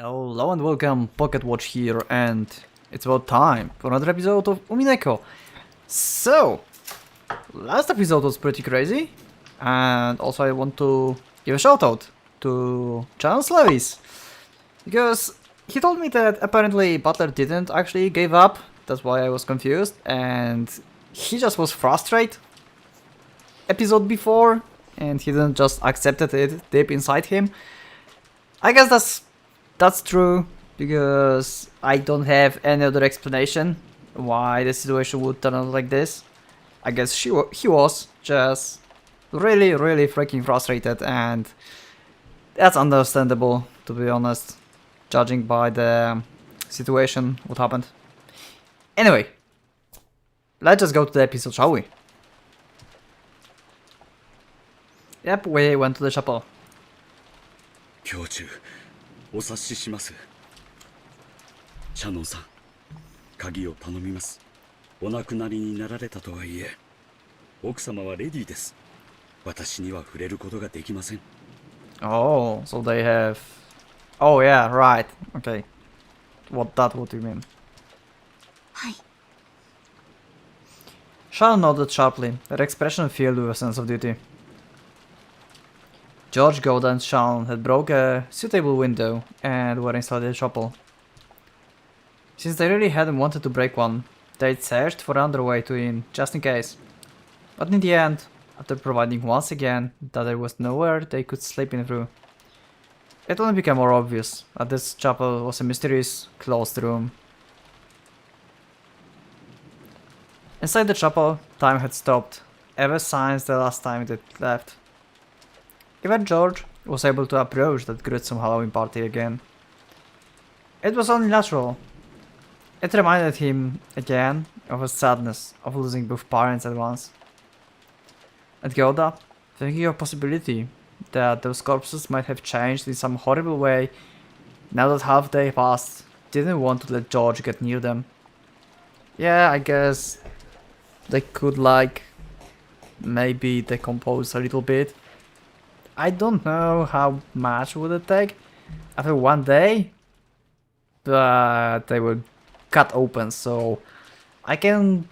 Hello and welcome, PocketWatch here, and it's about time for another episode of Umineko. So, last episode was pretty crazy, and also I want to give a shout out to Chance Levis, because he told me that apparently Butler didn't actually give up, that's why I was confused, and he just was frustrated episode before, and he didn't just accepted it deep inside him. I guess that's true, because I don't have any other explanation why the situation would turn out like this. I guess he was just really freaking frustrated, and that's understandable, to be honest, judging by the situation, what happened. Anyway, let's just go to the episode, shall we? Yep, we went to the chapel. 教中お察しします。シャノンさん、鍵を頼みます。お亡くなりになられたとはいえ、奥様はレディーです。私には触れることができません。Oh, so they have... Oh yeah, right. Okay. What do you mean? はい。 Sharon nodded sharply, her expression filled with a sense of duty. George, Golda and Sean had broke a suitable window and were inside the chapel. Since they really hadn't wanted to break one, they'd searched for another way to in, just in case. But in the end, after providing once again that there was nowhere they could slip in through, it only became more obvious that this chapel was a mysterious, closed room. Inside the chapel, time had stopped, ever since the last time it had left. Even George was able to approach that gruesome Halloween party again. It was only natural. It reminded him again of his sadness of losing both parents at once. And Golda, thinking of possibility that those corpses might have changed in some horrible way now that half day passed, didn't want to let George get near them. Yeah, I guess they could maybe decompose a little bit. I don't know how much would it take after one day, but they were cut open, so I can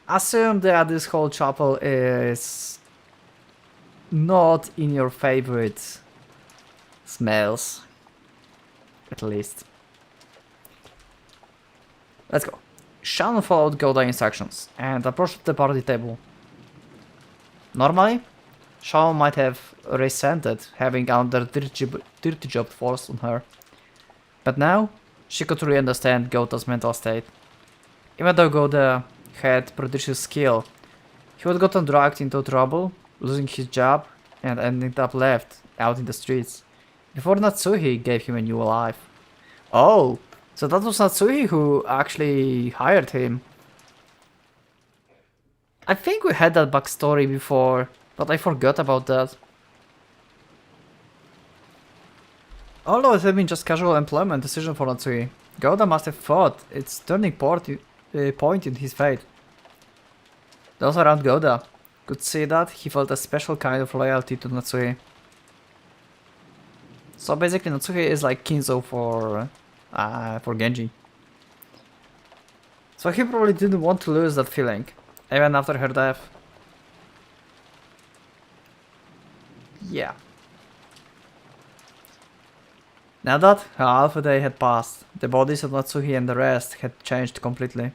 assume that this whole chapel is not in your favorite smells, at least. Let's go. Shannon followed Golda's instructions and approached the party table. Normally, Shawn might have resented having another dirty job forced on her, but now she could really understand Golda's mental state. Even though Golda had prodigious skill, he had gotten dragged into trouble, losing his job, and ending up left out in the streets, before Natsuhi gave him a new life. Oh, so that was Natsuhi who actually hired him. I think we had that backstory before, but I forgot about that. Although it had been just casual employment decision for Natsuhi, Golda must have thought its turning point in his fate. Those around Golda could see that he felt a special kind of loyalty to Natsuhi. So basically Natsuhi is like Kinzo for Genji. So he probably didn't want to lose that feeling, even after her death. Yeah. Now that half a day had passed, the bodies of Natsuhi and the rest had changed completely.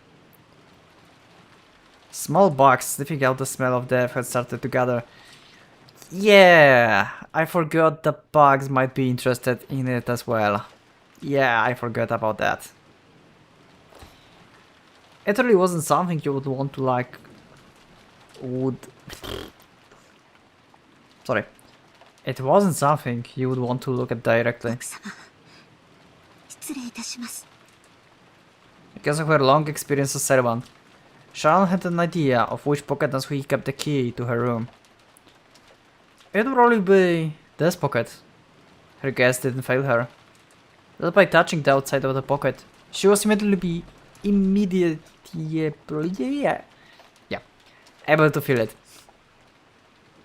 Small bugs sniffing out the smell of death had started to gather. Yeah, I forgot the bugs might be interested in it as well. Yeah, I forgot about that. It really wasn't something you would want to Sorry. It wasn't something you would want to look at directly. 奥様、失礼いたします。 Because of her long experience as servant, Sharon had an idea of which pocket Natsuhi kept the key to her room. It would probably be this pocket. Her guess didn't fail her. Just by touching the outside of the pocket, she was immediately able to feel it.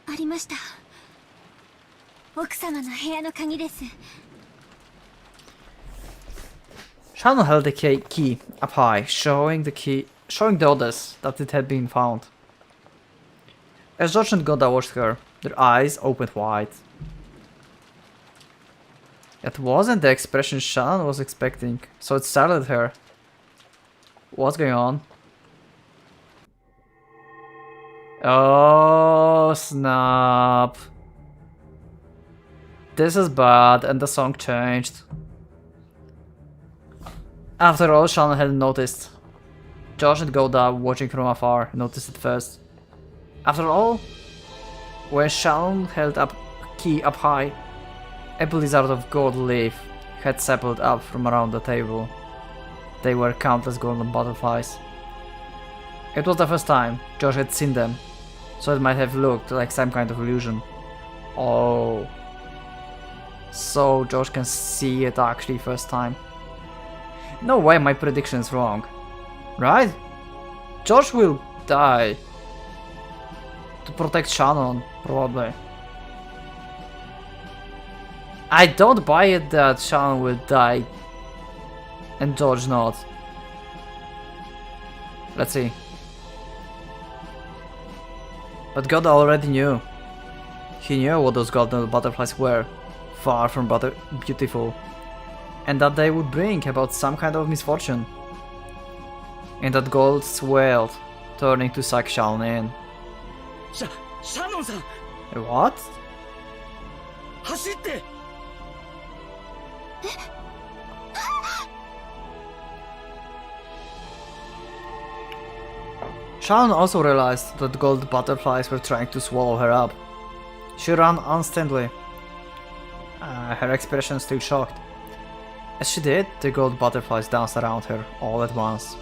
ありました。奥様の部屋の鍵です。Shannon held the key up high, showing the others that it had been found. As George and Goda watched her, their eyes opened wide. That wasn't the expression Shannon was expecting, so it startled her. What's going on? Oh snap. This is bad, and the song changed. After all, Shannon hadn't noticed. Josh and Goda, watching from afar, noticed it first. After all, when Shannon held up key up high, a blizzard of gold leaf had separated up from around the table. They were countless golden butterflies. It was the first time Josh had seen them, so it might have looked like some kind of illusion. Oh. So Josh can see it actually first time. No way my prediction's wrong. Right? Josh will die. To protect Shannon, probably. I don't buy it that Shannon will die and George not. Let's see. But God already knew. He knew what those golden butterflies were, far from beautiful, and that they would bring about some kind of misfortune. And that gold swelled, turning to suck Shannon in. Shannon-san! What? 走って! Shannon also realized that gold butterflies were trying to swallow her up. She ran instantly, her expression still shocked. As she did, the gold butterflies danced around her all at once.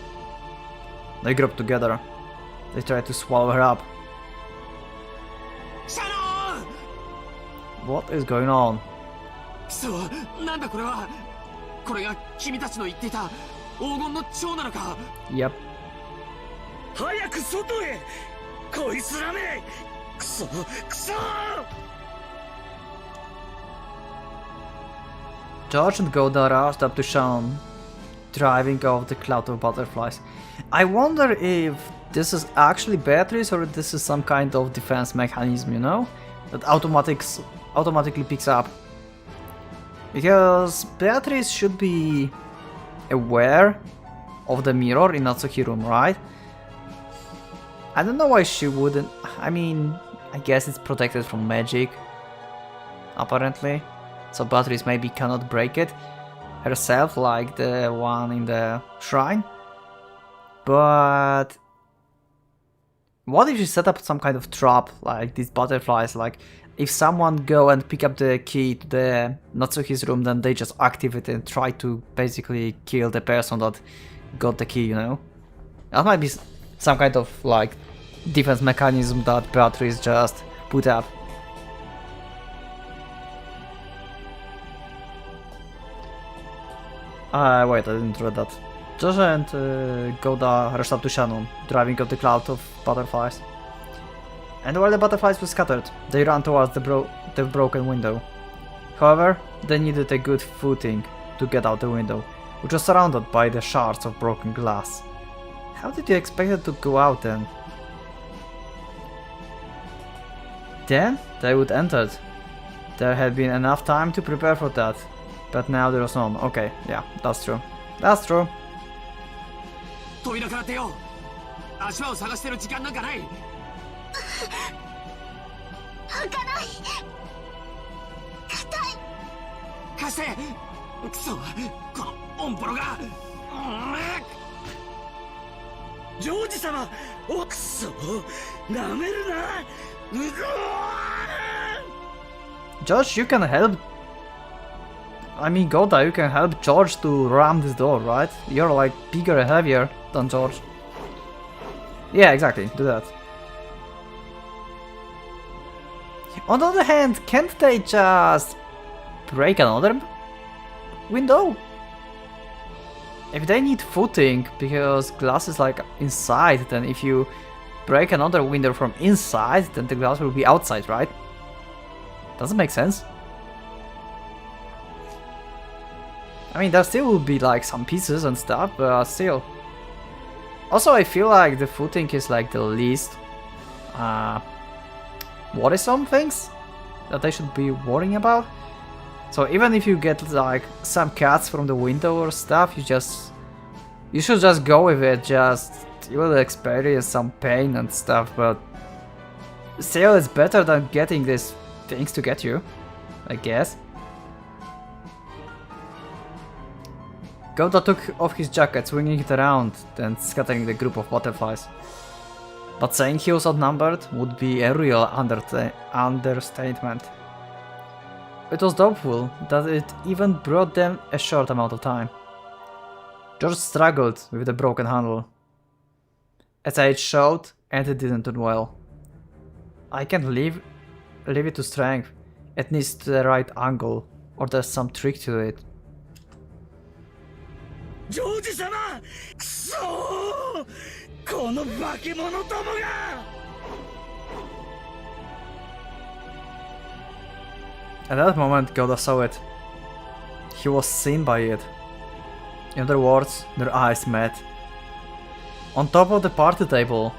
They grouped together. They tried to swallow her up. Shannon! What is going on? そう、なんだこれは。これが君たちの言っていた黄金の蝶なのか。 Yep. 早く外へ。こいつらめ。くそ、くそ。 George and Goda rushed up to Shannon, driving off the cloud of butterflies. I wonder if this is actually batteries or this is some kind of defense mechanism, you know? That automatically picks up. Because Beatrice should be aware of the mirror in Natsuki room, right? I don't know why she wouldn't. I mean, I guess it's protected from magic, apparently. So Beatrice maybe cannot break it herself like the one in the shrine. But what if she set up some kind of trap like these butterflies, like if someone go and pick up the key to the Natsuki's room, then they just activate it and try to basically kill the person that got the key, you know? That might be some kind of like defense mechanism that Beatrice just put up. Wait, I didn't read that. Josh and Goda rushed up to Shannon, driving off the cloud of butterflies. And while the butterflies were scattered, they ran towards the broken window. However, they needed a good footing to get out the window, which was surrounded by the shards of broken glass. How did you expect it to go out then? Then they would enter. There had been enough time to prepare for that, but now there was none. Okay, yeah, that's true. That's true. 扉から出よう。足場を探してる時間なんかない。開かない。硬い。貸して。くそ、このオンポロが。ジョージ様、おくそ、なめるな。George, you can help. I mean, Goda, you can help George to ram this door, right? You're like bigger and heavier than George. Yeah, exactly, do that. On the other hand, can't they just break another window? If they need footing because glass is like inside, then if you break another window from inside, then the glass will be outside, right? Doesn't make sense. I mean, there still will be like some pieces and stuff, but still. Also, I feel like the footing is like the least worrisome things that I should be worrying about. So even if you get like some cuts from the window or stuff, you should just go with it. You will experience some pain and stuff, but still it's better than getting these things to get you, I guess. Gouda took off his jacket, swinging it around and scattering the group of butterflies. But saying he was outnumbered would be a real understatement. It was doubtful that it even brought them a short amount of time. George struggled with the broken handle. As age showed, and it didn't do well. I can't leave it to strength. It needs the right angle, or there's some trick to it. ジョージ様くそーこの化け物どもが At that moment, Gouda saw it. He was seen by it. In other words, their eyes met. On top of the party table.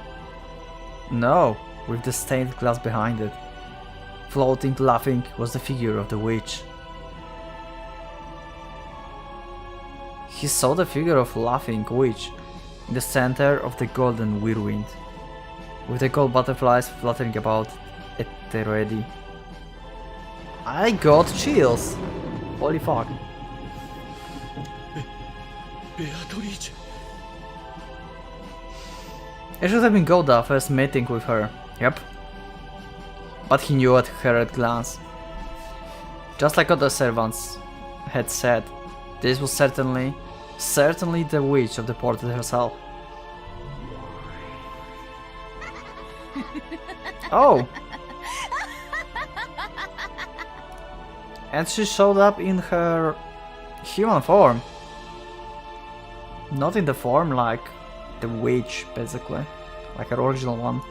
No, with the stained glass behind it. Floating, laughing, was the figure of the witch. He saw the figure of laughing witch in the center of the golden whirlwind, with the gold butterflies fluttering about at the ready. I got chills! Holy fuck. Beatrice. It should have been Gouda first meeting with her, yep. But he knew at her at glance. Just like other servants had said, this was certainly the witch of the portrait herself. Oh! And she showed up in her human form. Not in the form like the witch, basically. Like her original one.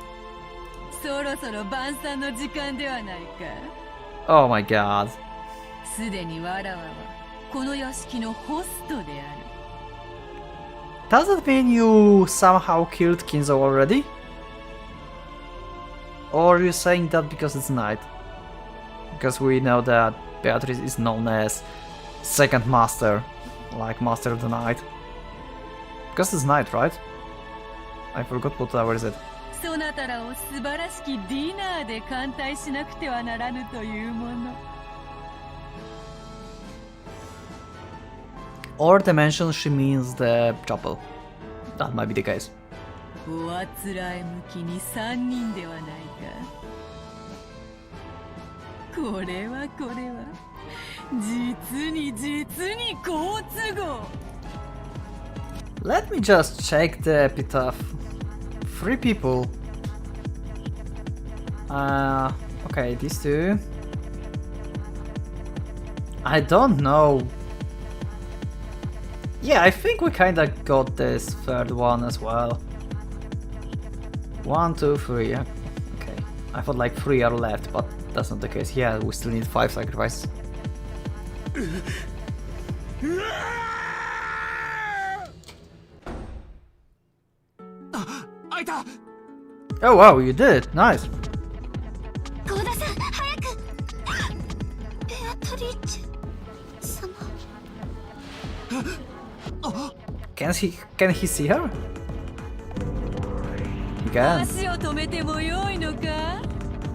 Oh my god. Does that mean you somehow killed Kinzo already? Or are you saying that because it's night? Because we know that Beatrice is known as second master, like master of the night. Because it's night, right? I forgot what hour is it. Or they mention she means the chapel. That might be the case. Let me just check the epitaph. 3 people. Okay, these 2. I don't know. Yeah, I think we kinda got this third one as well. 1, 2, 3. Okay, I thought like 3 are left, but that's not the case. Yeah, we still need 5 sacrifices. Oh wow, you did! Nice! Can he see her? He can.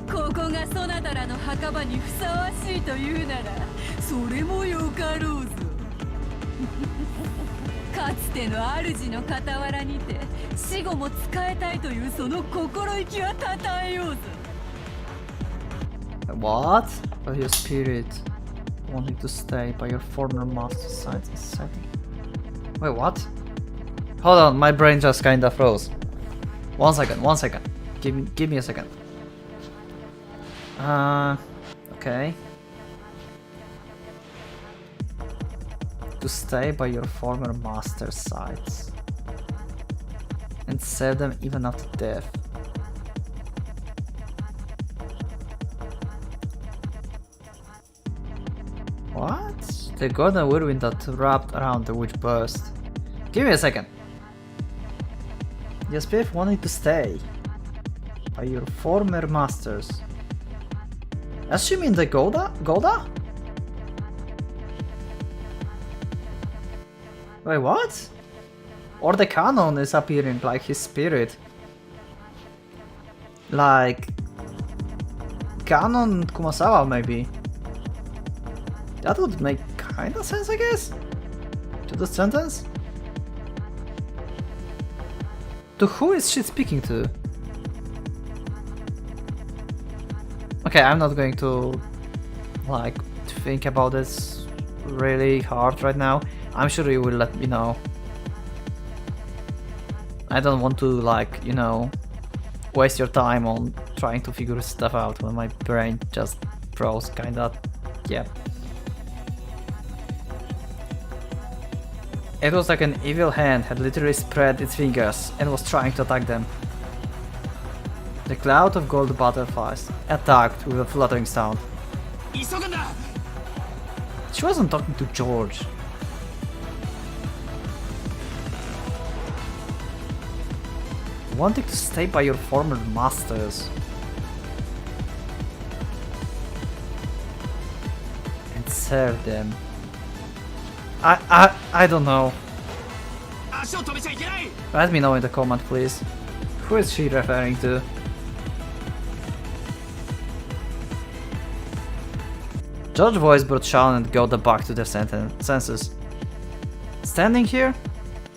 ここがそなたらの墓場にふさわしいというならそれもよかろうぞかつての主の傍らにて死後も仕えたいというその心意気はたたえようぞ What? But your spirit wanting to stay by your former master's side and setting. Wait, what? Hold on, my brain just kinda froze. One second. Give me a second. Okay. To stay by your former master's sides and serve them even after death. What? The golden whirlwind that wrapped around the witch burst. Give me a second. The SPF wanted to stay by your former masters. Assuming the Golda? Wait, what? Or the canon is appearing like his spirit. Like Canon Kumasawa maybe. That would make kinda sense, I guess? To the sentence? To who is she speaking to? Okay, I'm not going to like think about this really hard right now. I'm sure you will let me know. I don't want to like, you know, waste your time on trying to figure stuff out when my brain just froze kinda. Yeah. It was like an evil hand had literally spread its fingers and was trying to attack them. The cloud of gold butterflies attacked with a fluttering sound. She wasn't talking to George. Wanting to stay by your former masters. And serve them. I don't know. Let me know in the comment, please. Who is she referring to? George's voice brought Sean and Golda back to their senses. Standing here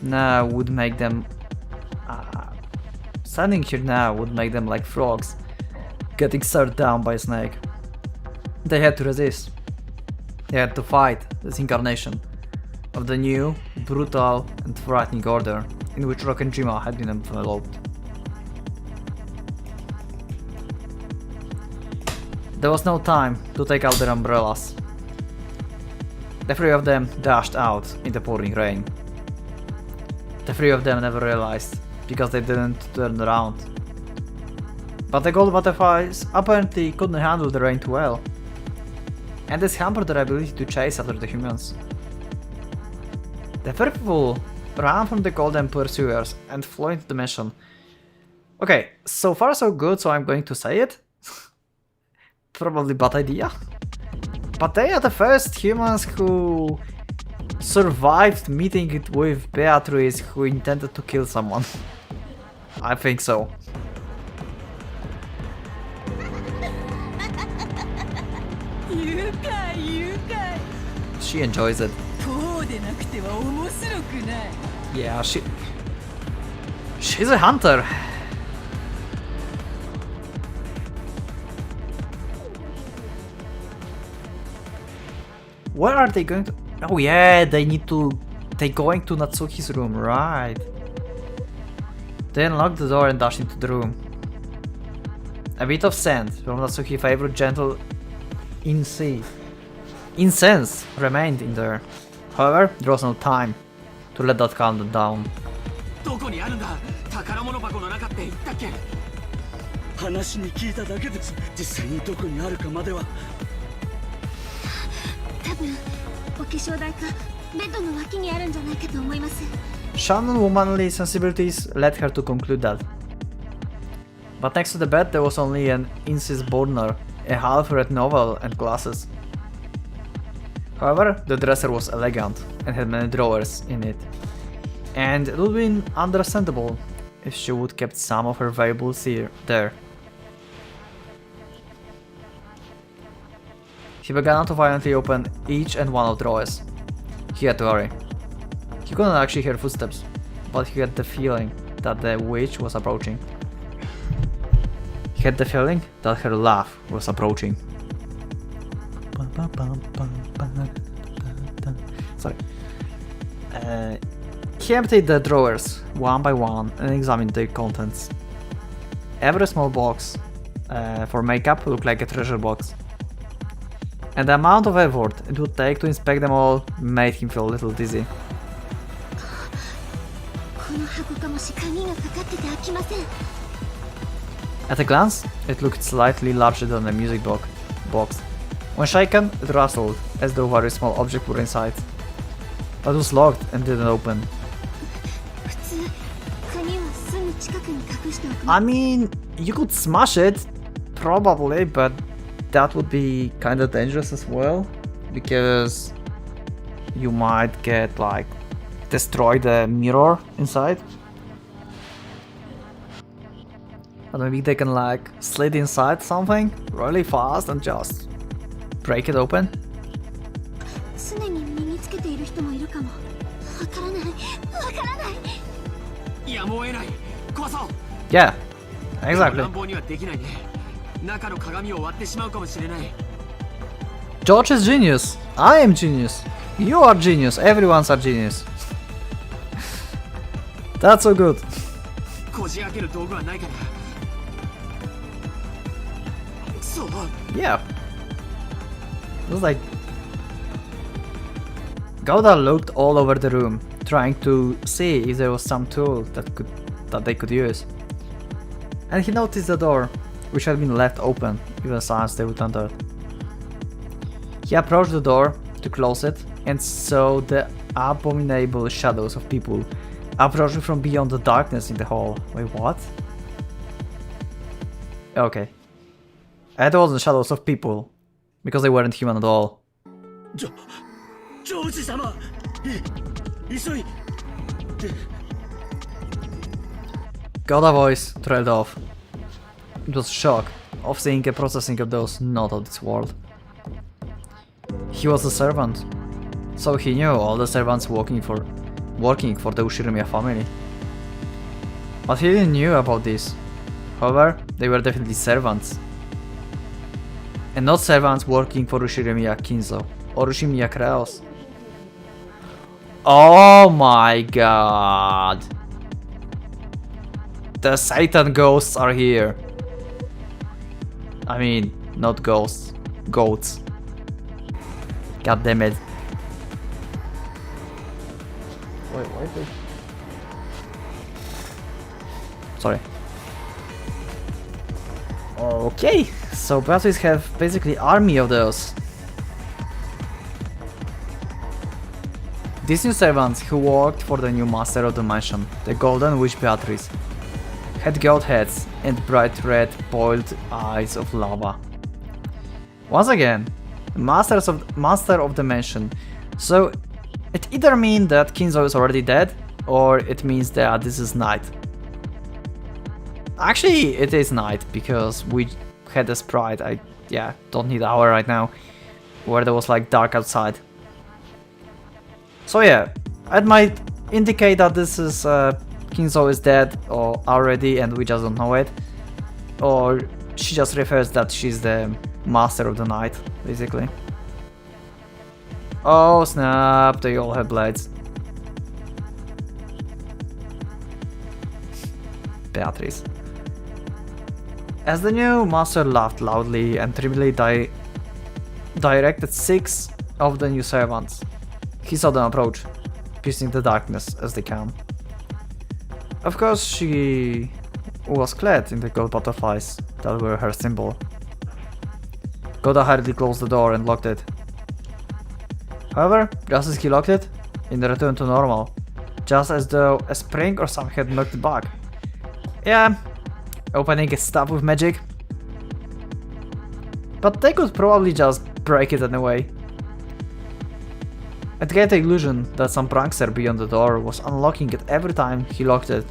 now would make them like frogs getting stared down by a snake. They had to resist. They had to fight this incarnation of the new, brutal and frightening order in which Rokkenjima had been enveloped. There was no time to take out their umbrellas. The three of them dashed out in the pouring rain. The three of them never realized, because they didn't turn around. But the gold butterflies apparently couldn't handle the rain too well, and this hampered their ability to chase after the humans. The three people ran from the golden pursuers and flew into the mission. Okay, so far so good, so I'm going to say it. Probably bad idea. But they are the first humans who survived meeting it with Beatrice, who intended to kill someone. I think so. She enjoys it. Yeah, she's a hunter. Where are they going to? Oh yeah, they're going to Natsuki's room, right? They unlocked the door and dashed into the room. A bit of scent from Natsuki's favorite gentle incense remained in there. However, there was no time to let that calm them down. 話に聞いただけです。実際にどこにあるかまでは。多分お化粧台かベッドの脇にあるんじゃないかと思います。 Shannon's womanly sensibilities led her to conclude that. But next to the bed there was only an Incis burner, a half-read novel and glasses. However, the dresser was elegant and had many drawers in it, and it would have been understandable if she would kept some of her valuables there. He began to violently open each and one of the drawers. He had to hurry. He couldn't actually hear footsteps, but he had the feeling that the witch was approaching. He had the feeling that her laugh was approaching. Sorry. He emptied the drawers one by one and examined their contents. Every small box for makeup looked like a treasure box. And the amount of effort it would take to inspect them all made him feel a little dizzy. At a glance, it looked slightly larger than a music box. When shaken, it rustled as though a very small object were inside. But it was locked and didn't open. 普通鍵はすぐ近くに隠しておく。 I mean, you could smash it, probably, but that would be kinda dangerous as well, because you might get like destroy the mirror inside. But maybe they can like slid inside something really fast and just break it open. 常に身につけている人もいるかも。わからない。わからない。やむを得ない。壊そう。 Yeah, exactly. 乱暴にはできないね。中の鏡を割ってしまうかもしれない。 George is genius. I am genius. You are genius. Everyone's a genius. That's so good. こじ開ける道具はないかな。そう。 Yeah. It was like Gouda looked all over the room, trying to see if there was some tool that they could use. And he noticed the door, which had been left open, even since they would enter. He approached the door to close it and saw the abominable shadows of people approaching from beyond the darkness in the hall. Wait, what? Okay. It wasn't shadows of people, because they weren't human at all. ジョージ様、急い。 Gouda's voice trailed off. It was shock of seeing a processing of those not of this world. He was a servant, so he knew all the servants working for the Ushirimiya family. But he didn't knew about this. However, they were definitely servants. And not servants working for Ushirimiya Kinzo or Ushirimiya Kreos. Oh my god! The Satan ghosts are here. I mean, not ghosts, goats. God damn it. Wait, wait. Sorry. Okay, so Batteries have basically army of those. These new servants who worked for the new master of the mansion, the Golden Witch Beatrice, had goat heads and bright red boiled eyes of lava. Once again, master of the mansion, so it either means that Kinzo is already dead, or it means that this is night. Actually, it is night, because we had a sprite, don't need hour right now, where there was like dark outside. So yeah, it might indicate that this is Kinzo is dead or already and we just don't know it. Or she just refers that she's the master of the night, basically. Oh snap, they all have blades. Beatrice. As the new master laughed loudly and trivially directed 6 of the new servants. He saw them approach, piercing the darkness as they came. Of course, she was clad in the gold butterflies that were her symbol. Gouda hurriedly closed the door and locked it. However, just as he locked it, it returned to normal, just as though a spring or something had knocked it back. Yeah, opening is stuff with magic. But they could probably just break it anyway. It gave the illusion that some prankster beyond the door was unlocking it every time he locked it.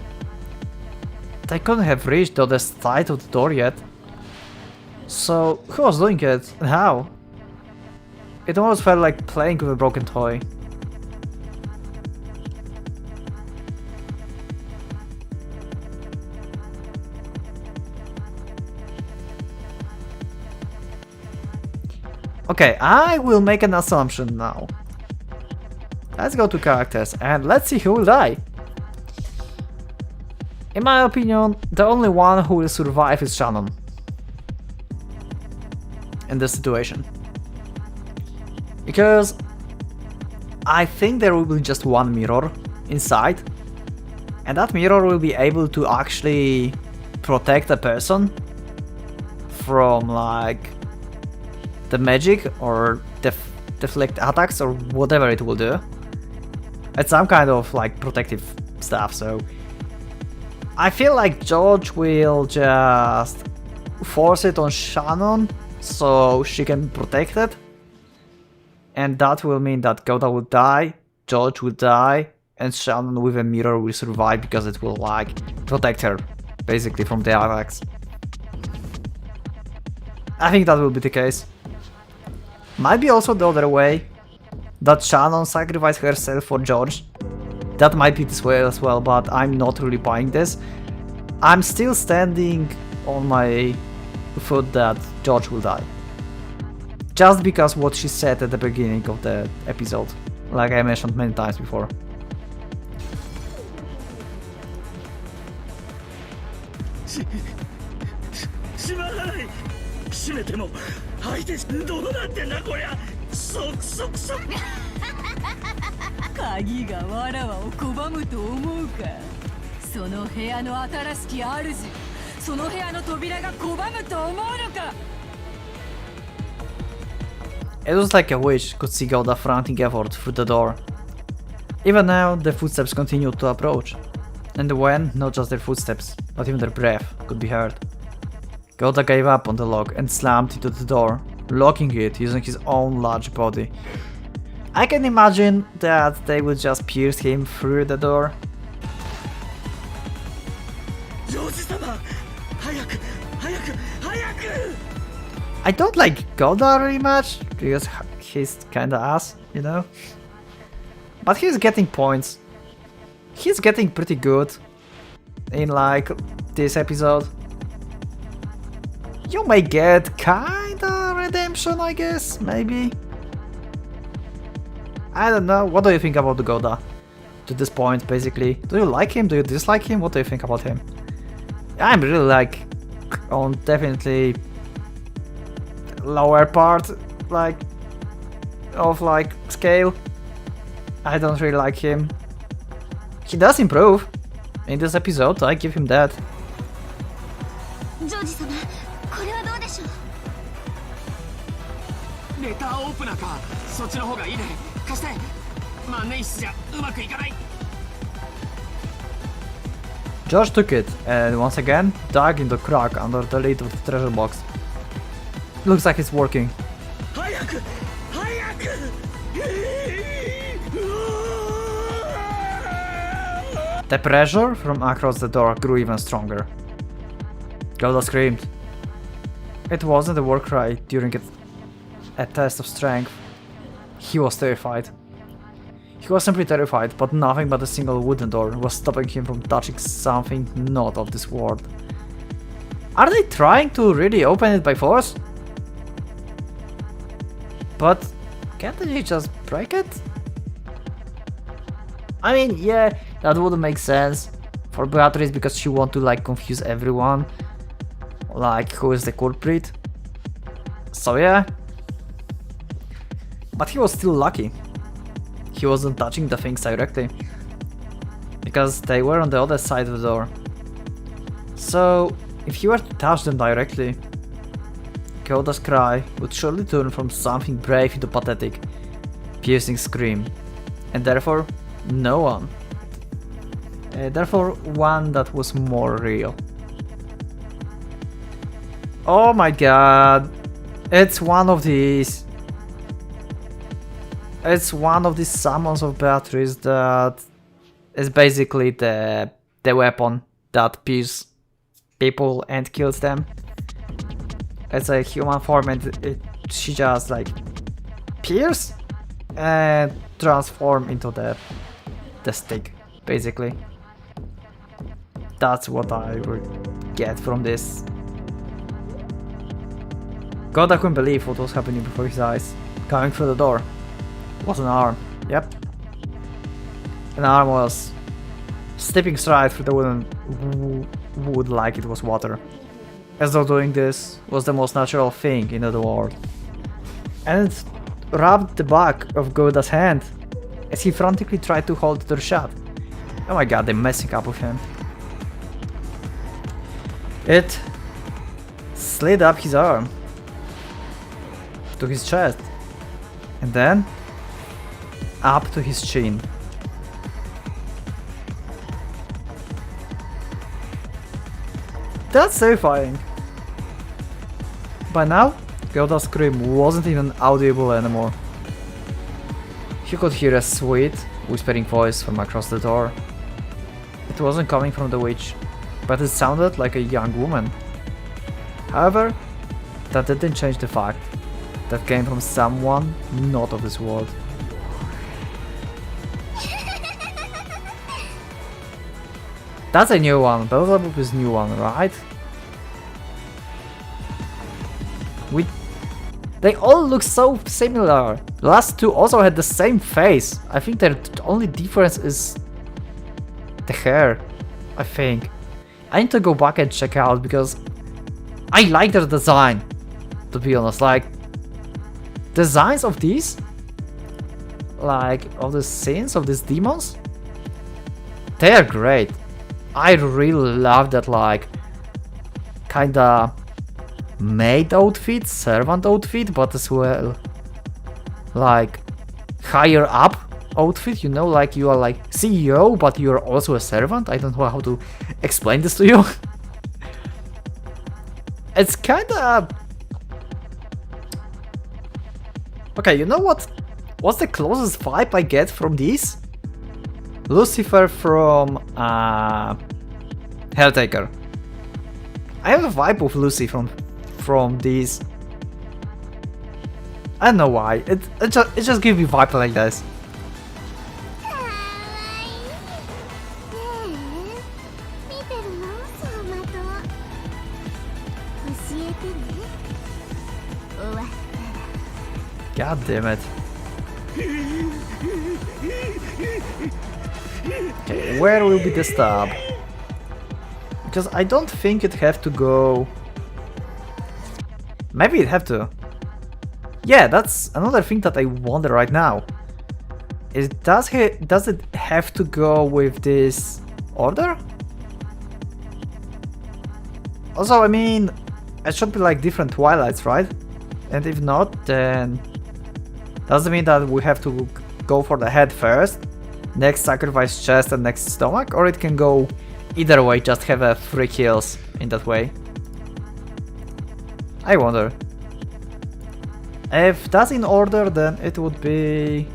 They couldn't have reached the other side of the door yet. So, who was doing it and how? It almost felt like playing with a broken toy. Okay, I will make an assumption now. Let's go to characters and let's see who will die. In my opinion, the only one who will survive is Shannon. In this situation. Because I think there will be just one mirror inside. And that mirror will be able to actually protect a person from like the magic or the deflect attacks or whatever it will do. It's some kind of like protective stuff, so I feel like George will just force it on Shannon so she can protect it. And that will mean that Goda will die, George will die, and Shannon with a mirror will survive because it will like protect her basically from the attacks. I think that will be the case. Might be also the other way, that Shannon sacrificed herself for George. That might be this way as well, but I'm not really buying this. I'm still standing on my foot that George will die. Just because what she said at the beginning of the episode, like I mentioned many times before. It was like a witch could see Goda fronting effort through the door. Even now, the footsteps continued to approach. And when, not just their footsteps, but even their breath could be heard. Goda gave up on the lock and slammed into the door, locking it using his own large body. I can imagine that they would just pierce him through the door. I don't like Goda very much, because he's kinda ass, you know? But he's getting points. He's getting pretty good in like this episode. You may get kinda redemption, I guess, maybe? I don't know, what do you think about Goda? To this point, basically. Do you like him? Do you dislike him? What do you think about him? I'm really like on definitely lower part like of like scale. I don't really like him. He does improve in this episode, I give him that. ジョージ様、これはどうでしょう。レターオープナーか。そっちの方がいいね。貸して。万年筆じゃうまくいかない。 Josh took it and once again dug in the crack under the lid of the treasure box. Looks like it's working. The pressure from across the door grew even stronger. Goda screamed. It wasn't a war cry during a test of strength. He was terrified. He was simply terrified, but nothing but a single wooden door was stopping him from touching something not of this world. Are they trying to really open it by force? But can't they just break it? I mean, yeah, that would make sense for Beatrice because she wants to like confuse everyone, like who is the culprit. So yeah, but he was still lucky. He wasn't touching the things directly because they were on the other side of the door. So if he were to touch them directly, Goda's cry would surely turn from something brave into pathetic, piercing scream, and therefore no one. Therefore one that was more real. Oh my god, it's one of these. It's one of these summons of Beatrice that is basically the weapon that pierces people and kills them. It's a human form and she just like pierce and transform into the stick, basically. That's what I would get from this. God, I couldn't believe what was happening before his eyes. Coming through the door was an arm, yep. An arm was slipping straight through the wooden wood like it was water. As though doing this was the most natural thing in the world. And it rubbed the back of Goda's hand as he frantically tried to hold the door shut. Oh my god, they're messing up with him. It slid up his arm to his chest And then up to his chin. That's terrifying. By now, Golda's scream wasn't even audible anymore. You could hear a sweet, whispering voice from across the door. It wasn't coming from the witch, but it sounded like a young woman. However, that didn't change the fact that came from someone not of this world. That's a new one, Beelzebub is a new one, right? They all look so similar. The last two also had the same face. I think the only difference is the hair, I think. I need to go back and check out because I like their design, to be honest. Like, designs of these, like of the scenes of these demons, they are great. I really love that, like, kinda maid outfit, servant outfit, but as well like higher up outfit, you know, like you are like CEO but you're also a servant. I don't know how to explain this to you. It's kinda okay, you know what's the closest vibe I get from these? Lucifer from Helltaker. I have a vibe of Lucy from these. I don't know why. It just gives me vibe like this. かわいいねえ見てるの走馬灯教えてね終わったら God damn it. Okay, where will be the stab? Because I don't think it have to go. Maybe it have to. Yeah, that's another thing that I wonder right now. Does it have to go with this order? Also, I mean, it should be like different Twilights, right? And if not, then does it mean that we have to go for the head first, next sacrifice chest and next stomach, or it can go either way, just have a 3 kills in that way? I wonder. If that's in order, then it would be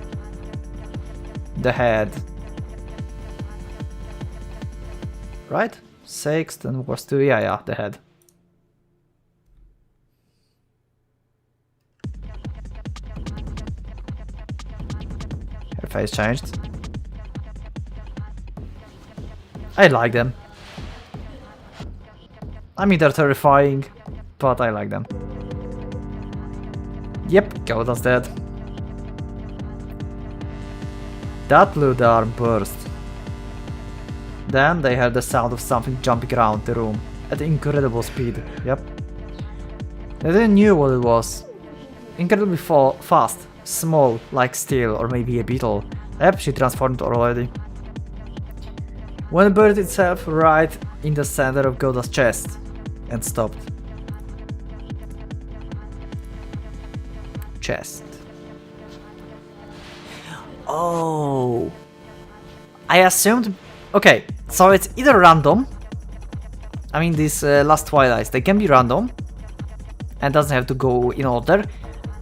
the head. Right? 6, then was 2, yeah, the head. Her face changed. I like them. I mean, they're terrifying, but I like them. Yep, Gauda's dead. That blue arm burst. Then they heard the sound of something jumping around the room at incredible speed. Yep. They didn't knew what it was. Incredibly fast, small, like steel or maybe a beetle. Yep, she transformed already. When it buried itself right in the center of Gauda's chest and stopped. Chest. Oh, I assumed. Okay, so it's either random. I mean, these last Twilights, they can be random and doesn't have to go in order,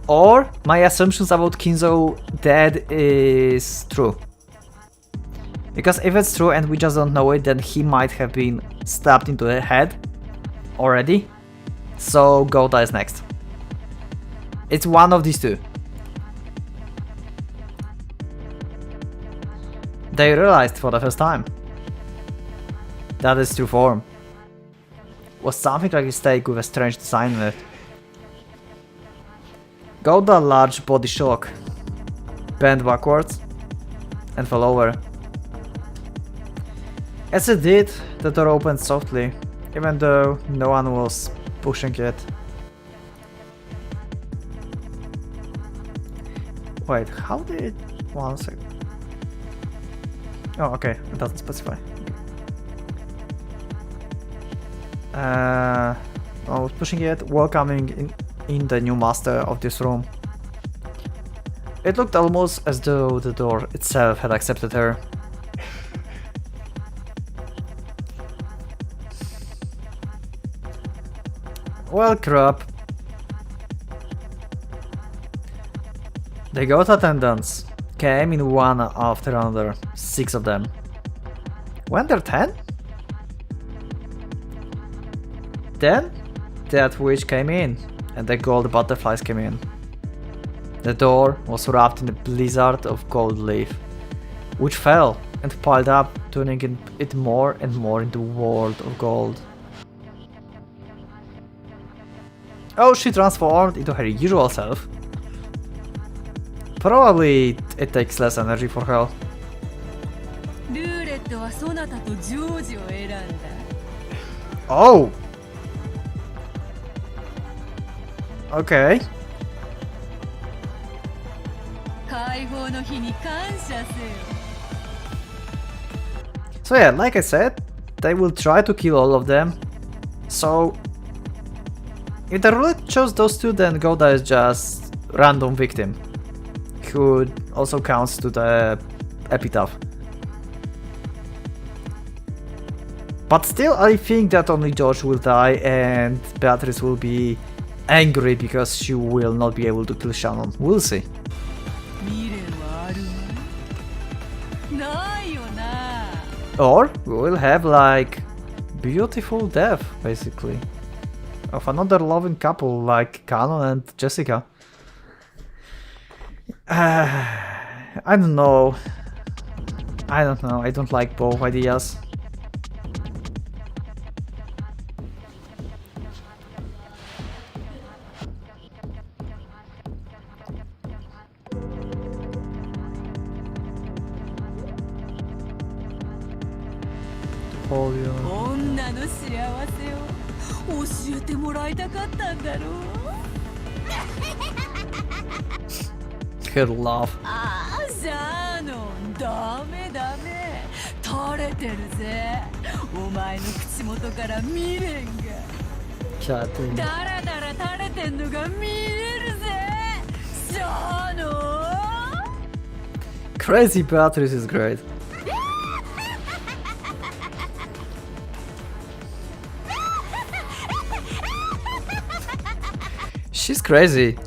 or my assumptions about Kinzo dead is true. Because if it's true and we just don't know it, then he might have been stabbed into the head already. So Gouda is next. It's one of these two. They realized for the first time that its true form was something like a steak with a strange design in it. Gouda large body shock, bent backwards and fell over. As it did, the door opened softly, even though no one was pushing it. Wait, how did it... 1 second. Oh, okay, it doesn't specify. I was pushing it, welcoming in the new master of this room. It looked almost as though the door itself had accepted her. Well, crap. They got attendants. Came in one after another. 6 of them. When there 10? Then that witch came in, and the gold butterflies came in. The door was wrapped in a blizzard of gold leaf, which fell and piled up, turning it more and more into a world of gold. Oh, she transformed into her usual self. Probably it takes less energy for her. ルーレットはそなたとジョージを選んだ。 Oh! Okay. 解放の日に感謝せよ。 So yeah, like I said, they will try to kill all of them. So if the roulette chose those 2, then Goda is just random victim, who also counts to the epitaph. But still, I think that only George will die and Beatrice will be angry because she will not be able to kill Shannon. We'll see. 未練はあるわ。ないよな。 Or we will have like beautiful death, basically, of another loving couple like Canon and Jessica. I don't know. I don't know. I don't like both ideas. Napoleon. 女の幸せを教えてもらいたかったんだろう。 Her love. ああ、シャーノン、ダメダメ。垂れてるぜ。お前の口元から未練が。 Chatting. ダラダラ垂れてんのが見えるぜ。シャーノン。 Crazy Beatrice is great. She's crazy.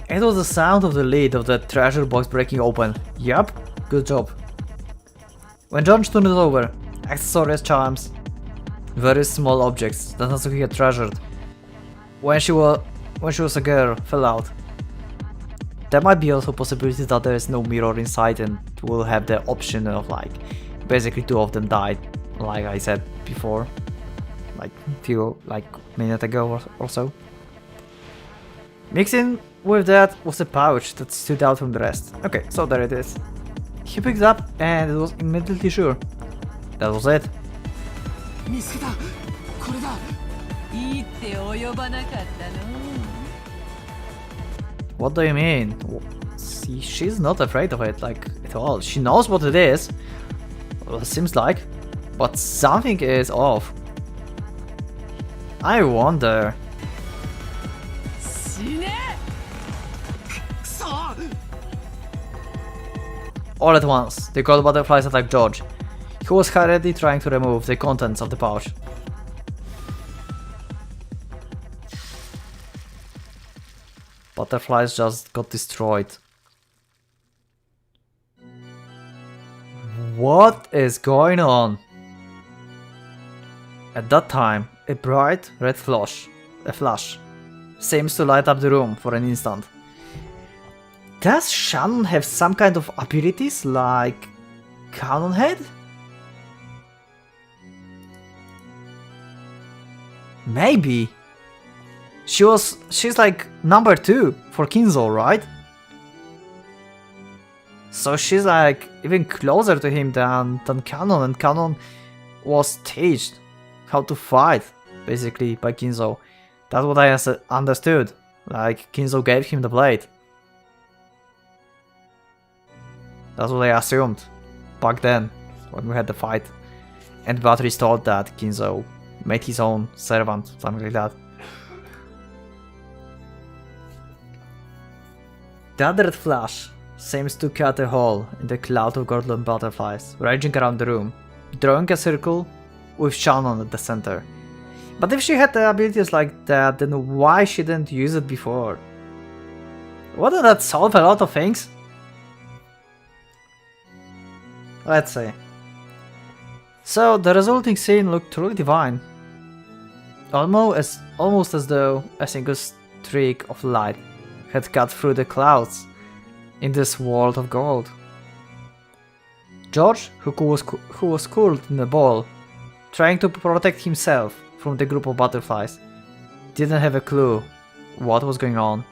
It was the sound of the lid of the treasure box breaking open. Yup, good job. When John turned it over, accessories, charms, very small objects that Natsuki had treasured. When she was a girl, fell out. There might be also possibility that there is no mirror inside and we'll have the option of like basically 2 of them died, like I said before, like minute ago or so. Mixing with that was a pouch that stood out from the rest. Okay, so there it is. He picked it up and it was immediately sure. That was it. 見つけた。これだ。いいって及ばなかったの。 What do you mean? See, she's not afraid of it, like, at all. She knows what it is. Well, it seems like. But something is off. I wonder. 死ね。 くそ。 All at once, the gold butterflies attacked George, who was hurriedly trying to remove the contents of the pouch. Butterflies just got destroyed. What is going on? At that time, a bright red flash seems to light up the room for an instant. Does Shannon have some kind of abilities like Cannon Head? Maybe. She's like number 2 for Kinzo, right? So she's like even closer to him than Cannon, and Cannon was teached how to fight basically by Kinzo. That's what I understood. Like Kinzo gave him the blade. That's what I assumed back then when we had the fight. And Beatrice thought that Kinzo made his own servant, something like that. The other red flash seems to cut a hole in the cloud of golden butterflies raging around the room, drawing a circle with Shannon at the center. But if she had the abilities like that, then why she didn't use it before? Wouldn't that solve a lot of things? Let's see. So the resulting scene looked truly divine. Almost as though a single streak of light had cut through the clouds in this world of gold. George, who was curled in a ball, trying to protect himself from the group of butterflies, didn't have a clue what was going on.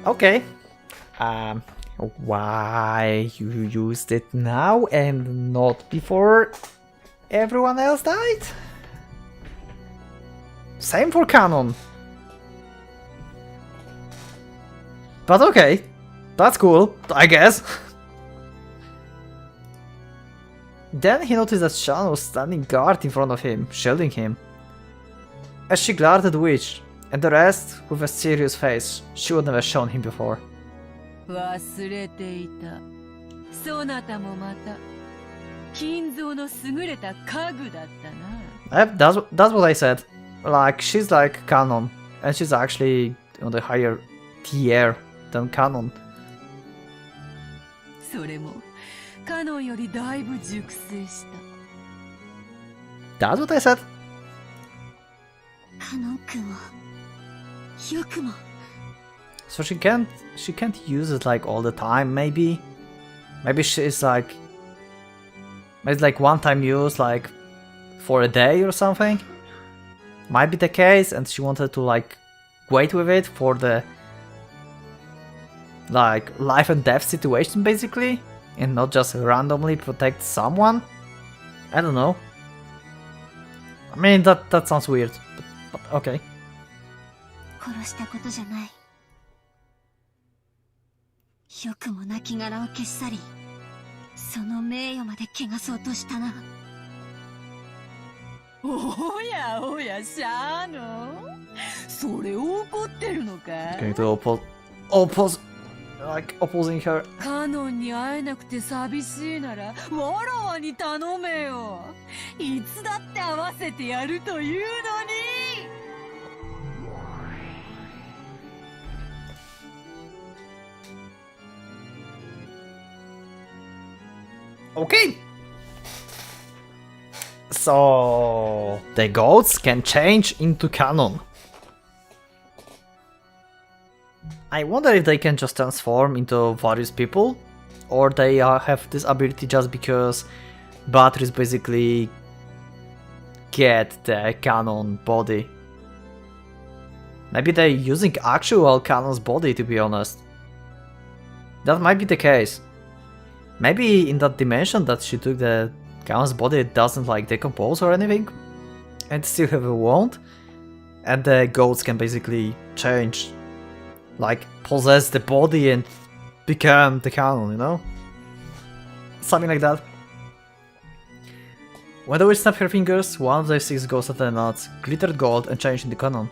Okay. Why you used it now and not before everyone else died? Same for canon. But okay, that's cool, I guess. Then he noticed that Shan was standing guard in front of him, shielding him. As she glared at the witch, and the rest with a serious face she would never shown him before. 忘れていた。そなたもまた金蔵の優れた家具だったな。That's what I said. Like, she's like canon, and she's actually on the higher tier than canon. それもカノンよりだいぶ熟成した。That's what I said. カノン君をよくも。 So she can't use it like all the time, maybe she's like, maybe like one time use like for a day or something. Might be the case, and she wanted to like wait with it for the like life and death situation basically, and not just randomly protect someone. I don't know. I mean that sounds weird, but okay. 殺したことじゃない。よくも亡骸を消し去り、その名誉まで汚そうとしたな。おやおやシャーノそれ怒ってるのか Going to opposing her. カノンに会えなくて寂しいならわらわに頼めよ。いつだって会わせてやるというのに。Okay. So the goats can change into canon. I wonder if they can just transform into various people, or they have this ability just because batteries basically get the canon body. Maybe they're using actual canon's body, to be honest. That might be the case. Maybe in that dimension that she took, the canon's body doesn't like decompose or anything, and still have a wound, and the goats can basically change, like possess the body and become the canon, you know? Something like that. When the witch snapped her fingers, one of the 6 ghosts at the nuts glittered gold and changed into canon.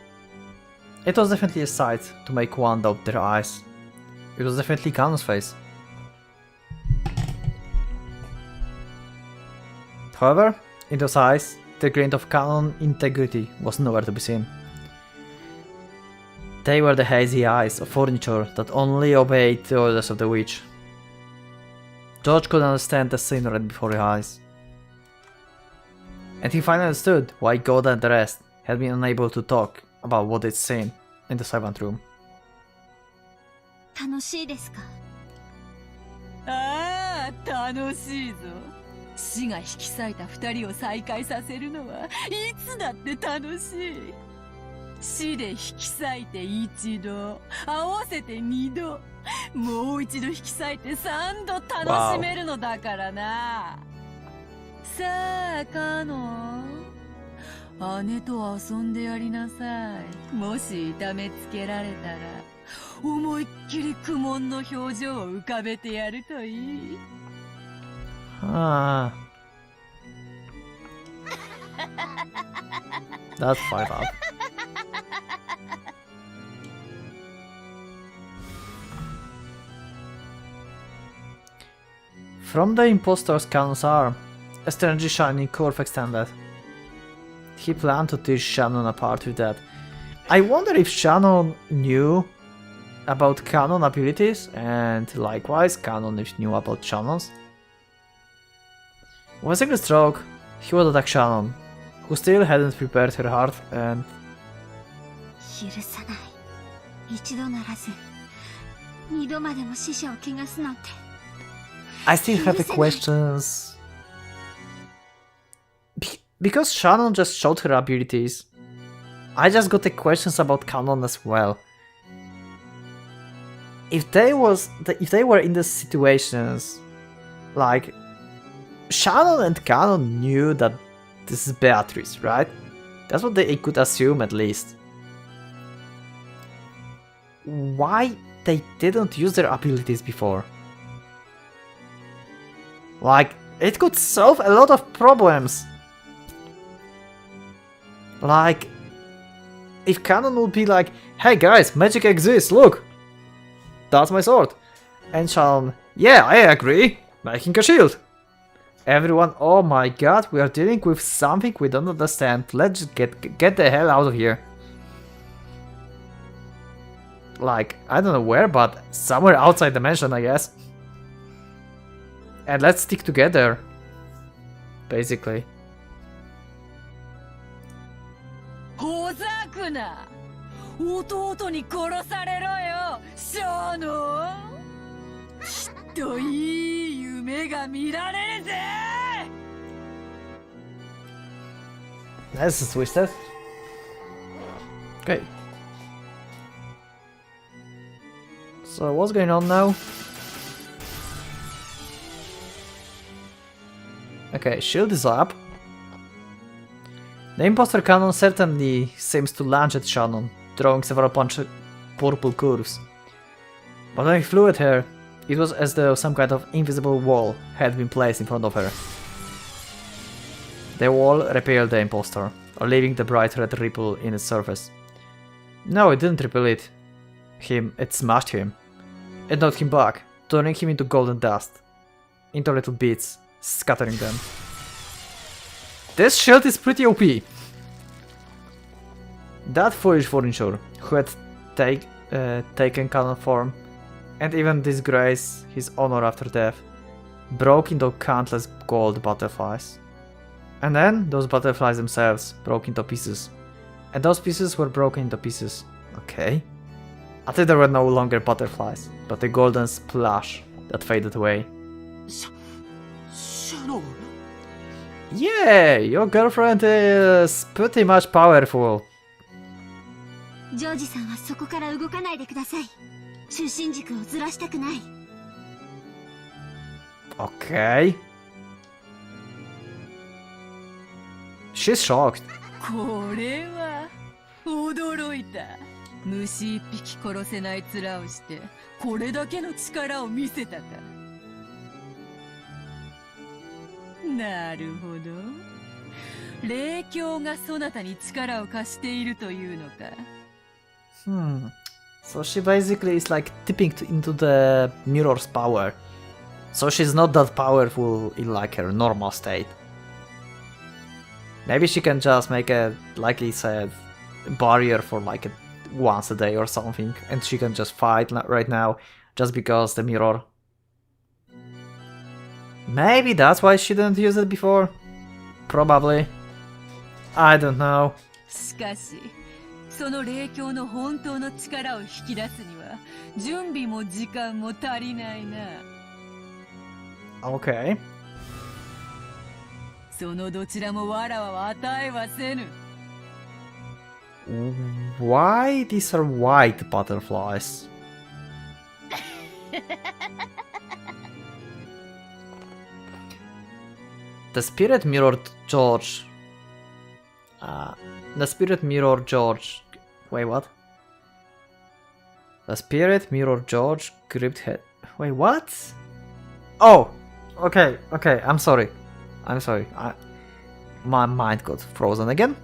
It was definitely a sight to make one doubt their eyes. It was definitely canon's face. However, in those eyes, the glint of canon integrity was nowhere to be seen. They were the hazy eyes of furniture that only obeyed the orders of the witch. George could understand the scene right before his eyes. And he finally understood why God and the rest had been unable to talk about what they'd seen in the servant room. 楽しいですか？ああ楽しいぞ。死が引き裂いた2人を再会させるのはいつだって楽しい。死で引き裂いて1度、合わせて2度、もう一度引き裂いて3度楽しめるのだからな。さあカノン、姉と遊んでやりなさい。もし痛めつけられたら思いっきり苦悶の表情を浮かべてやるといい。That's 5 up. From the impostor's Cannon's arm, a strangely shiny curve extended. He planned to teach Shannon apart with that. I wonder if Shannon knew about Cannon abilities, and likewise Cannon if knew about Shannon's. With a single stroke, he would attack Shannon, who still hadn't prepared her heart, and 許さない。一度ならず、二度までも死者を汚すなんて。 I still have the questions. Because Shannon just showed her abilities, I just got the questions about Cannon as well. If they were in the situations, like Shannon and Cannon knew that this is Beatrice, right? That's what they could assume at least. Why they didn't use their abilities before? Like, it could solve a lot of problems. Like, if Cannon would be like, hey guys, magic exists, look! That's my sword. And Shannon, yeah, I agree, making a shield. Everyone, oh my god, we are dealing with something we don't understand, let's just get the hell out of here. Like, I don't know where, but somewhere outside the mansion, I guess. And let's stick together. Basically. ほざくな。弟に殺されろよ、ショーノ。きっといい夢が見られるぜ。This is twisted. Okay. So what's going on now? Okay, shield is up. The imposter cannon certainly seems to lunge at Shannon, throwing several purple curves. But when he flew at her, it was as though some kind of invisible wall had been placed in front of her. The wall repelled the imposter, leaving the bright red ripple in its surface. No, it didn't repel him, it smashed him. It knocked him back, turning him into golden dust, into little bits, scattering them. This shield is pretty OP. That foolish furniture, who had taken cannon form, and even disgrace his honor after death, broke into countless gold butterflies. And then those butterflies themselves broke into pieces. And those pieces were broken into pieces. Okay. I think there were no longer butterflies, but a golden splash that faded away. Shannon. Yeah, your girlfriend is pretty much powerful. ジョージさんはそこから動かないでください。中心軸をずらしたくない。Okay. She's shocked. これは驚いた。虫一匹殺せない面をしてこれだけの力を見せたか。なるほど。霊境がそなたに力を貸しているというのか。So she basically is like tipping into the mirror's power. So she's not that powerful in like her normal state. Maybe she can just make a, like he said, barrier for like once a day or something, and she can just fight right now just because the mirror. Maybe that's why she didn't use it before. Probably. I don't know. しかし、その霊境の本当の力を引き出すには準備も時間も足りないな。Okay. そのどちらもわらわは与えはせぬ。Why these are white butterflies? The spirit mirrored George. The spirit mirrored George. Wait, what? The spirit mirrored George gripped head. Wait, what? Oh, okay, I'm sorry. My mind got frozen again.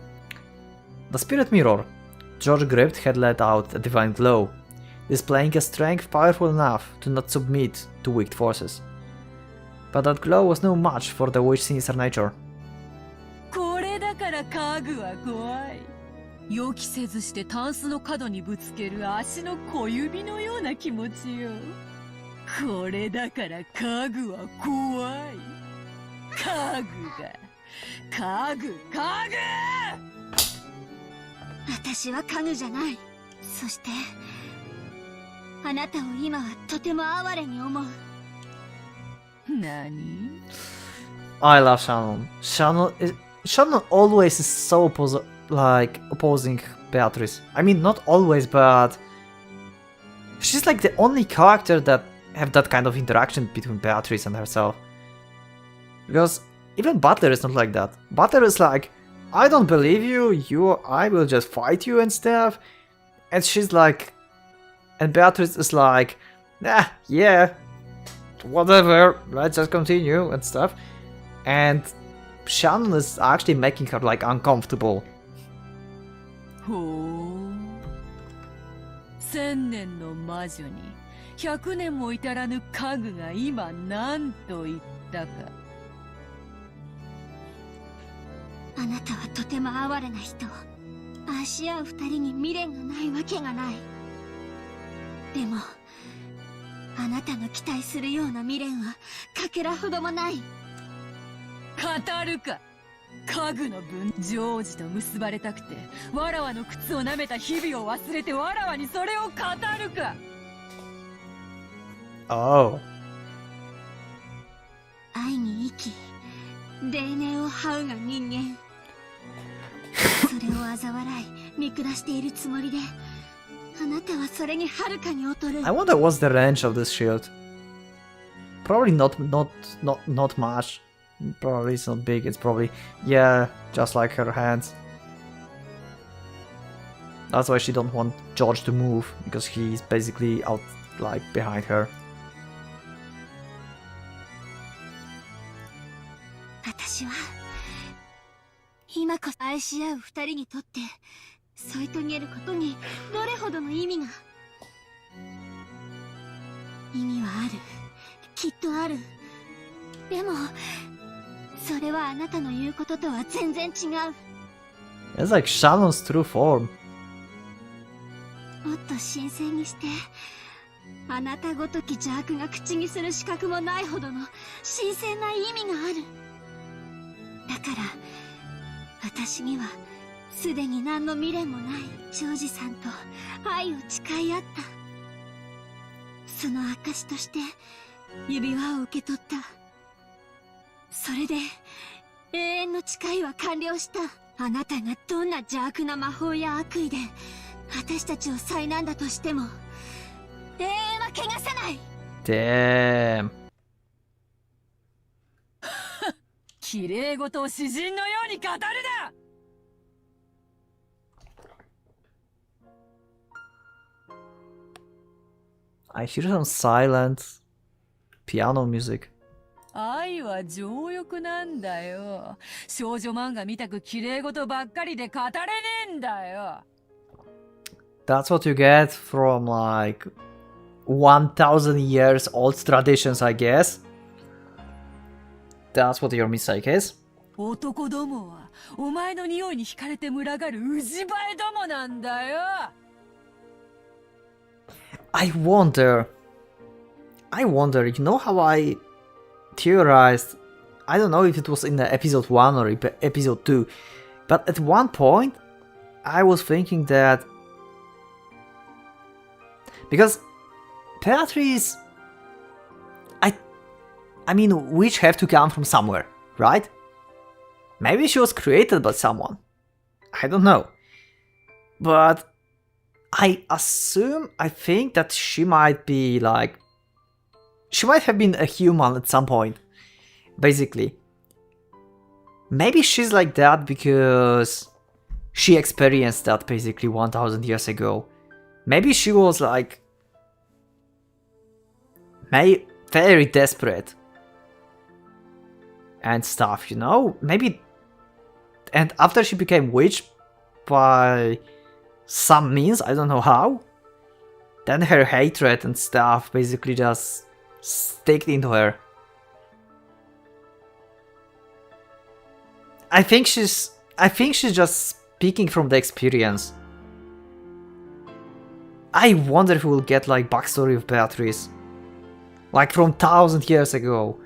The spirit mirror George gripped had let out a divine glow, displaying a strength powerful enough to not submit to weak forces. But that glow was no match for the witch's sinister nature. これだから家具は怖い。予期せずしてタンスの角にぶつける足の小指のような気持ちよ。これだから家具は怖い。家具が、家具。私は家具じゃない。そしてあなたを今はとても哀れに思う。何？ I love Shannon. Shannon always is so opposing Beatrice. I mean, not always, but she's like the only character that have that kind of interaction between Beatrice and herself. Because even Butler is not like that. Butler is like, I don't believe you, I will just fight you and stuff. And she's like, and Beatrice is like, yeah, whatever, let's just continue and stuff. And Shannon is actually making her like uncomfortable. ほう。1000年の魔女に100年も至らぬ家具が今何と言ったか。あなたはとても哀れな人。愛し合う二人に未練がないわけがない。でもあなたの期待するような未練はかけらほどもない。語るか。家具の分、ジョージと結ばれたくてわらわの靴を舐めた日々を忘れてわらわにそれを語るか。Oh. 愛に生き霊念を這うが人間。それを嘲笑い見下しているつもりで、あなたはそれにはるかに劣る。 I wonder what's the range of this shield. Probably not much. Probably it's not big. It's probably, yeah, just like her hands. That's why she don't want George to move, because he's basically out like behind her. 私は今こそ愛し合う二人にとって添い遂げることにどれほどの意味が。意味はある。きっとある。でもそれはあなたの言うこととは全然違う。 It's like Shannon's true form. もっと新鮮にして、あなたごとき邪悪が口にする資格もないほどの新鮮な意味がある。だから私にはすでに何の未練もないジョージさんと愛を誓い合った。その証として指輪を受け取った。それで永遠の誓いは完了した。あなたがどんな邪悪な魔法や悪意で私たちを災難だとしても永遠は汚さない。 Damn. 綺麗事を詩人のように語るな。I hear some silent piano music. 愛は情欲なんだよ。少女漫画みたく綺麗事ばっかりで語れねえんだよ。That's what you get from like 1000 years old traditions, I guess. That's what your mistake is. 男どもはお前の匂いに惹かれて群がるウジバエどもなんだよ。I wonder, you know how I theorized, I don't know if it was in the episode 1 or episode 2, but at one point I was thinking that because Beatrice, I mean, witch have to come from somewhere, right? Maybe she was created by someone. I don't know. But I think that she might be like, she might have been a human at some point, basically. Maybe she's like that because she experienced that basically 1000 years ago. Maybe she was like very desperate and stuff, you know? Maybe, and after she became witch, by some means, I don't know how. Then her hatred and stuff basically just sticked into her. I think she's just speaking from the experience. I wonder if we'll get like backstory of Beatrice. Like from 1000 years ago.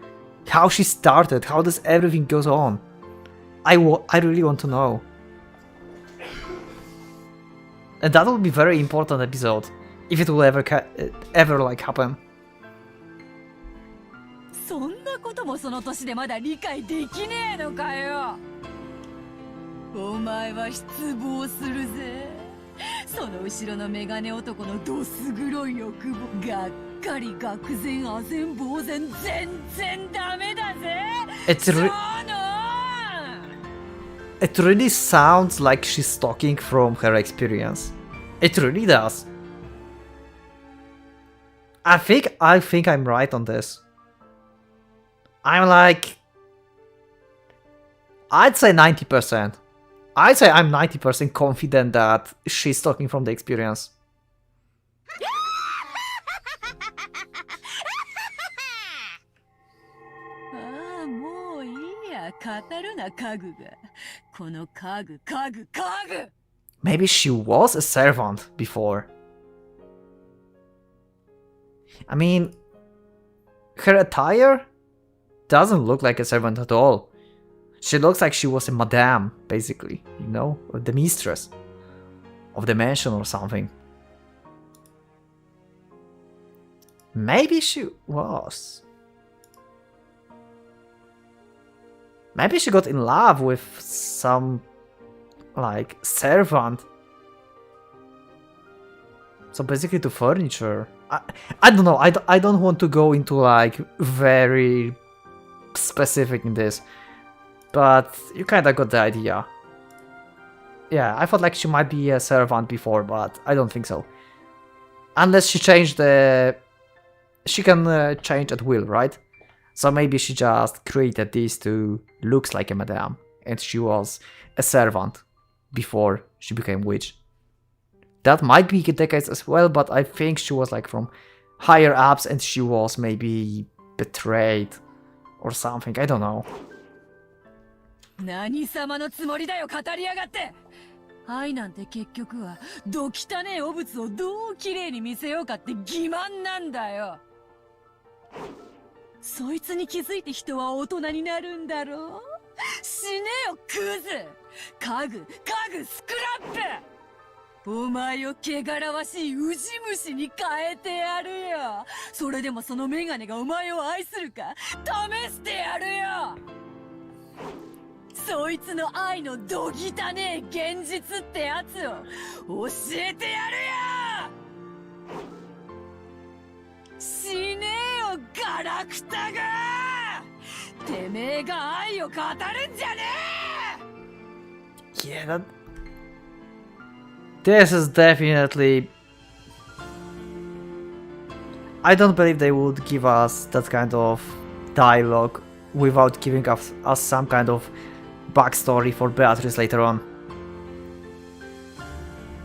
How she started, how does everything goes on. I really want to know. And that will be very important episode. If it will ever like happen. そんなこともその年でまだ理解できねえのかよ。お前は失望するぜ。その後ろのメガネ男のどす黒い欲望。がっかり愕然唖然呆然全然ダメだぜ。It really sounds like she's talking from her experience. It really does. I think I'm right on this. I'm like... I'd say 90%. I'd say I'm 90% confident that she's talking from the experience. ああ、もういいや。語るな、家具が。この家具。Maybe she was a servant before. I mean, her attire doesn't look like a servant at all. She looks like she was a madame, basically, you know, or the mistress of the mansion or something. Maybe she was. Maybe she got in love with some, like, servant. So basically to furniture. I don't know, I don't want to go into, like, very specific in this. But you kinda got the idea. Yeah, I thought like she might be a servant before, but I don't think so. Unless she changed the... She can change at will, right? So maybe she just created this to look like a madame. And she was a servant before she became witch. That might be the case as well, but I think she was like from higher ups and she was maybe betrayed or something, I don't know. 何様のつもりだよ、語りやがって。愛なんて結局はど汚ねえ汚物をどう綺麗に見せようかって欺瞞なんだよ。そいつに気づいて人は大人になるんだろう。死ねよクズ。家具スクラップ。お前を汚らわしいウジ虫に変えてやるよ。それでもそのメガネがお前を愛するか試してやるよ。そいつの愛のどぎたねえ現実ってやつを教えてやるよ。死ねよガラクタが。てめえが愛を語るんじゃねえ。 Yeah, this is definitely... I don't believe they would give us that kind of dialogue without giving us some kind of backstory for Beatrice later on.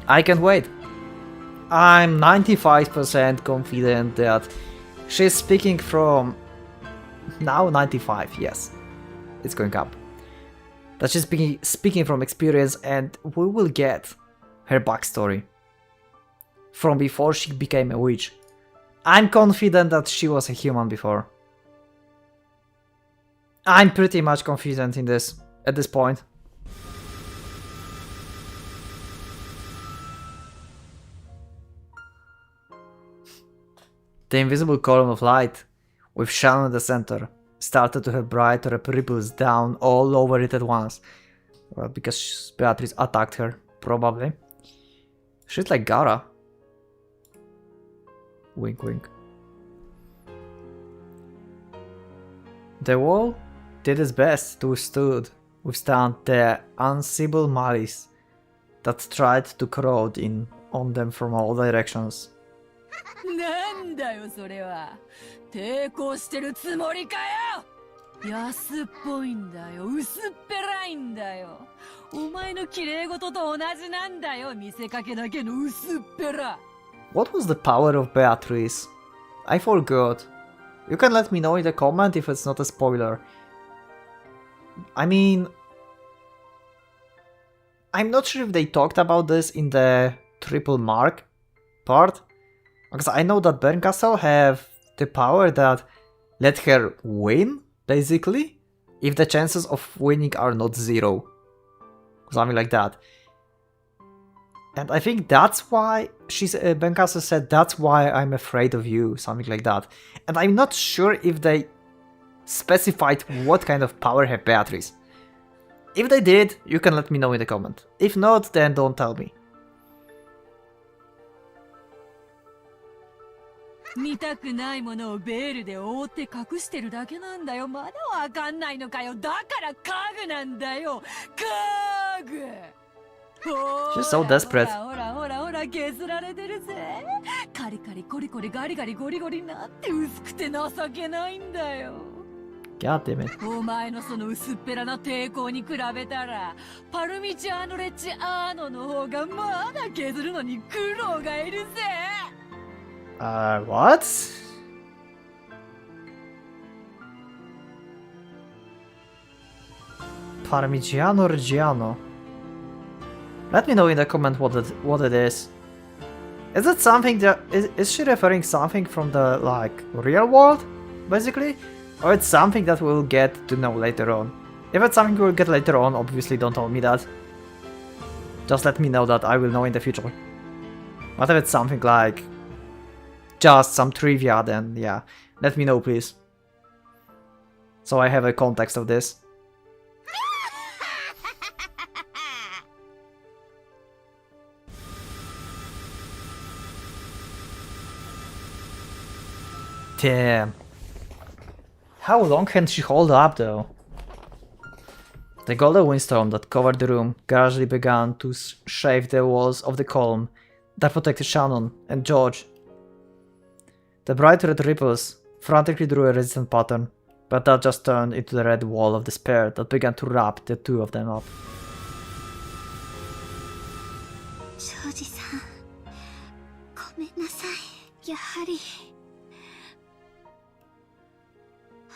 I can't wait. I'm 95% confident that she's speaking from... Now 95, yes. It's going up. That she's speaking from experience and we will get her backstory. From before she became a witch. I'm confident that she was a human before. I'm pretty much confident in this. At this point. The invisible column of light, with Shannon at the center, started to have bright red ripples down all over it at once. Well, because Beatrice attacked her, probably. She's like Gara. Wink wink. The wall did its best to withstand the unseen malice that tried to crowd in on them from all directions. なんだよそれは。抵抗してるつもりかよ。安っぽいんだよ。薄っぺらいんだよ。お前の綺麗事と同じなんだよ。見せかけだけの薄っぺら。What was the power of Beatrice? I forgot. You can let me know in the comment if it's not a spoiler. I mean, I'm not sure if they talked about this in the triple mark part, because I know that Bernkastel have the power that let her win, basically, if the chances of winning are not 0. Something like that. And I think that's why Bernkastel said, that's why I'm afraid of you, something like that. And I'm not sure if they specified what kind of power have Beatrice. If they did, you can let me know in the comment. If not, then don't tell me. 見たくないものをベールで覆って隠してるだけなんだよ。まだわかんないのかよ。だから家具なんだよ。家具。 She's so desperate. ほらほらほら削られてるぜ。カリカリコリコリガリガリゴリゴリなんて薄くて情けないんだよ。 God damn it. お前のその薄っぺらな抵抗に比べたらパルミジャーノレッジアーノの方がまだ削るのに苦労がいるぜ。 What? Parmigiano Reggiano. Let me know in the comment what it is. Is it something that is she referring something from the like real world, basically, or it's something that we'll get to know later on? If it's something we'll get later on, obviously don't tell me that. Just let me know that I will know in the future. But if it's something like just some trivia, then yeah, let me know please. So I have a context of this. Damn. How long can she hold up though? The golden windstorm that covered the room gradually began to shave the walls of the column that protected Shannon and George. The bright red ripples frantically drew a resistant pattern, but that just turned into the red wall of despair that began to wrap the two of them up. 庄司さん、ごめんなさい。やはり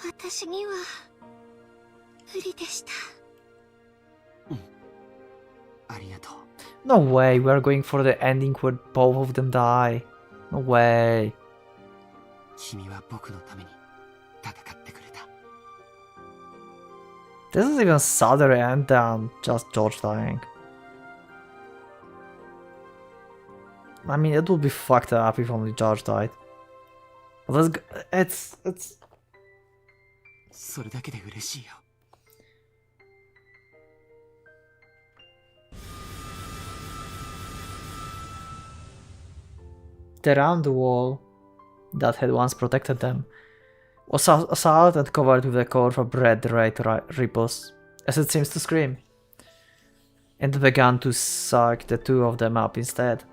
私には無理でした。ありがとう。 No way, we are going for the ending where both of them die. No way. 君は僕のために戦ってくれた。 This is even sadder end than just George dying. I mean, it would be fucked up if only George died. But it's それだけで嬉しいよ。 the round wall that had once protected them was assailed and covered with a cord of red ripples, as it seems to scream, and began to suck the two of them up instead.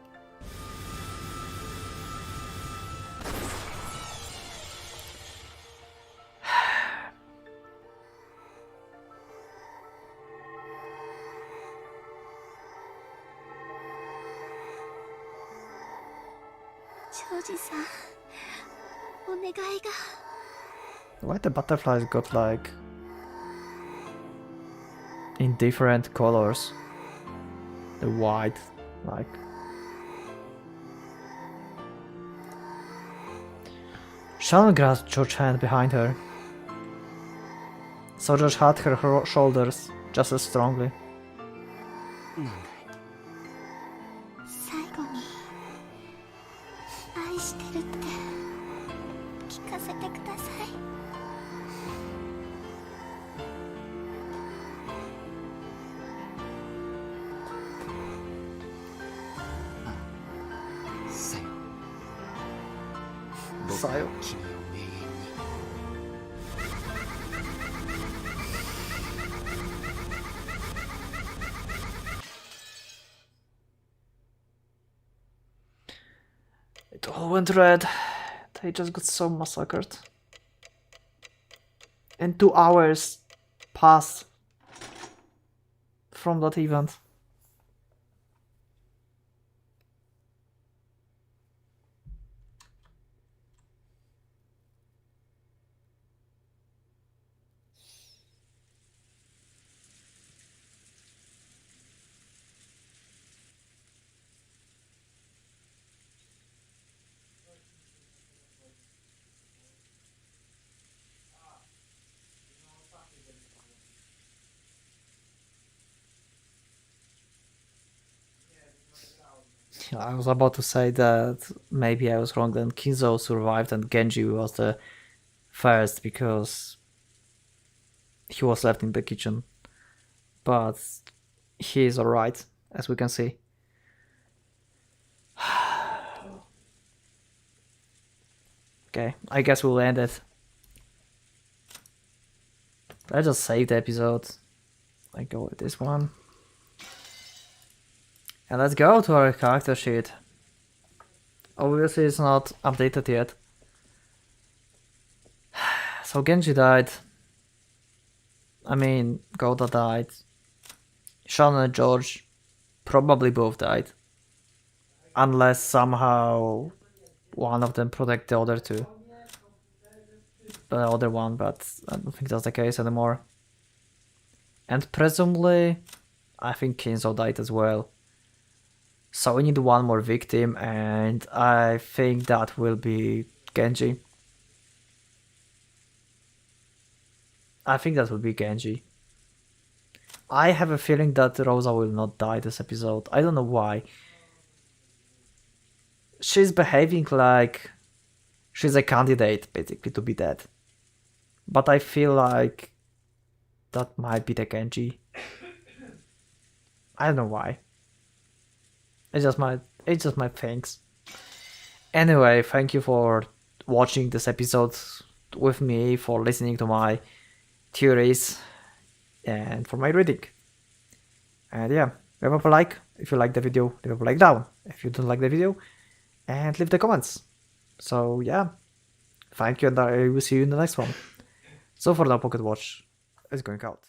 Why the butterflies got like in different colors? The white, like. Shannon grasped George's hand behind her, so George had her shoulders just as strongly. なんだい。最後に愛してるって聞かせてください。さよ。さよ。君を永遠に。 It all went red. They just got so massacred. And 2 hours passed from that event. I was about to say that maybe I was wrong, then Kinzo survived and Genji was the first because he was left in the kitchen. But he is alright, as we can see. Okay, I guess we'll end it. Let's just save the episode. I go with this one. And let's go to our character sheet. Obviously it's not updated yet. So Genji died. I mean, Goda died. Sean and George probably both died. Unless somehow one of them protect the other two. The other one, but I don't think that's the case anymore. And presumably, I think Kinzo died as well. So we need one more victim, and I think that will be Genji. I think that will be Genji. I have a feeling that Rosa will not die this episode. I don't know why. She's behaving like she's a candidate, basically, to be dead. But I feel like that might be the Genji. I don't know why. It's just my things. Anyway, thank you for watching this episode with me, for listening to my theories, and for my reading. And yeah, leave up a like if you like the video, leave up a like down if you don't like the video, and leave the comments. So yeah, thank you, and I will see you in the next one. So for now, Pocket Watch is going out.